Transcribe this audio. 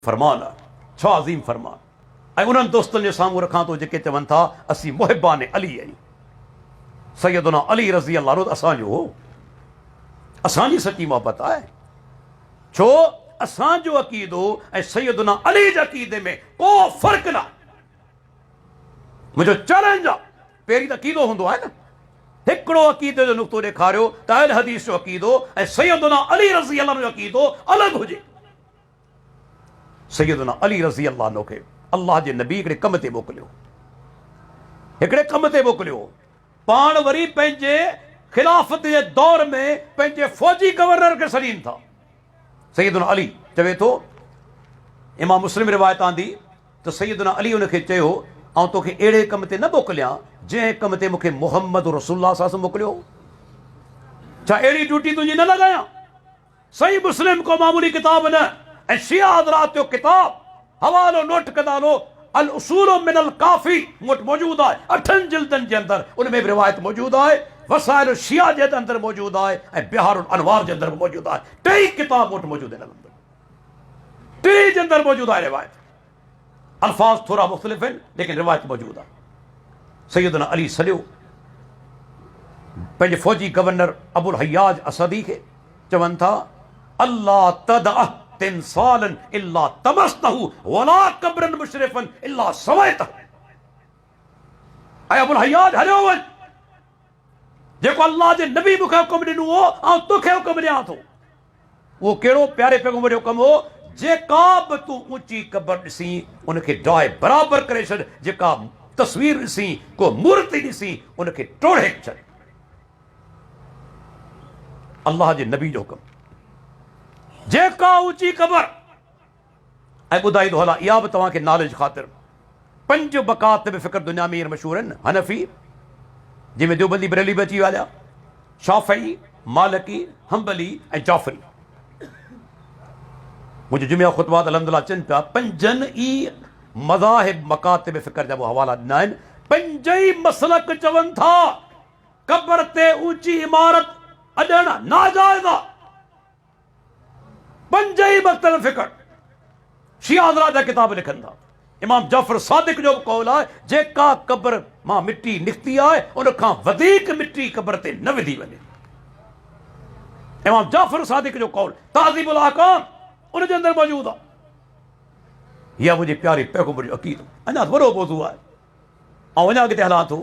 फरमान आहे, छा अज़ीम फरमान। ऐं उन्हनि दोस्तनि जे साम्हूं रखां थो जेके चवनि था असीं मुहिबान अली आहियूं। सैयदना अली रज़ी अल्लाह अन्हु असांजो हो, असांजी सची मोहबत आहे। छो असांजो अक़ीदो ऐं सैयदना अली जे अक़ीदे में को फ़र्क़ु न आहे। मुंहिंजो चैलेंज आहे, पहिरीं त अक़ीदो हूंदो आहे न, हिकिड़ो अक़ीदे जो नुक़्तो ॾेखारियो त अहल हदीस जो अक़ीदो ऐं सैयदना अली रज़ी अल्लाह जो अक़ीदो अलॻि हुजे। सैयदना अली रज़ी अल्लाह अन्हु खे अल्लाह जे नबी हिकिड़े कम ते मोकिलियो, हिकिड़े कम ते मोकिलियो। पाण वरी पंहिंजे ख़िलाफ़त जे दौर में पंहिंजे फ़ौजी गवर्नर खे सॾीनि था। सैयदना अली चवे थो, इमाम मुस्लिम रिवायत आंदी त सैयदना अली उनखे चयो, आउं तोखे अहिड़े कम ते न मोकिलियां जंहिं कम ते मूंखे मुहम्मद रसूलुल्लाह सां मोकिलियो। छा अहिड़ी ड्यूटी तुंहिंजी न लॻायां? सही मुस्लिम को मामूली किताब न, ऐं शिया हज़रात जो किताब हवालो नोट कंदा हलो, अल उसूल मिनल काफ़ी मूं वटि मौजूदु आहे, 8 जिल्दनि जे अंदरि उन में बि रिवायत मौजूदु आहे, वसाइल शिया जे अंदरि मौजूदु आहे ऐं बिहारुल अनवार जे अंदरि बि मौजूदु आहे। टई किताब मूं वटि मौजूदु आहिनि, टे जे अंदरि मौजूदु आहे रिवायत। अल्फाज़ थोरा मुख़्तलिफ़ आहिनि लेकिन रिवायत मौजूदु आहे। सैयदना अली सॼो पंहिंजे फ़ौजी गवर्नर अबुल हयाज असदी खे चवनि था, अल्लाह तदअ तिमसालन इल्ला तमस्तहु वला कब्रन मुशरिफन इल्ला सवैतहु। ऐं अबुल हयाज हलियो वञ, जेको अल्लाह जे नबी मूंखे हुकुम ॾिनो हो ऐं तोखे हुकुम ॾियां थो। उहो कहिड़ो प्यारे पैगंबर जो कमु हो, जेका बि तूं ऊंची क़बर ॾिसी उनखे ड्राए बराबरि करे छॾ, जेका तस्वीर ॾिसी को मूर्ति ॾिसी उनखे टोड़े छॾ। अल्लाह जे नबी जो हुकुम, जेका ऊंची क़बर। ऐं ॿुधाईंदो हलां, इहा बि तव्हांखे नॉलेज ख़ातिर, 5 मकातिब फ़िक्र दुनिया में मशहूर आहिनि। हनफी जंहिंमें देवबंदी बरेली बि अची विया, शाफ़ई, मालिकी, हम्बली ऐं जाफ़री। मुंहिंजे जुमे ख़ुतबात अल्हम्दुलिल्लाह चवनि पिया, 5 ई मज़ाहिब मकातिब फ़िक्र जा हवाला ॾिना आहिनि। 5 ई मसलक चवनि था क़बर ते ऊंची इमारत अॾणु नाजाइज़ आहे। 5 ई मकतब फ़िक्र शिया हज़रात जा किताब लिखनि था। इमाम जाफ़र सादिक जो बि कौल आहे, जेका क़बर मां मिटी निकिती आहे उन खां वधीक मिटी क़बर ते न विधी वञे। इमाम जाफ़र सादिक जो कौल ताज़ीबुल अहकाम उन जे अंदरि मौजूदु आहे। इहा मुंहिंजे प्यारे पैगंबर जो अक़ीदो। अञा वॾो मौज़ू आहे, ऐं अञा अॻिते हलां थो।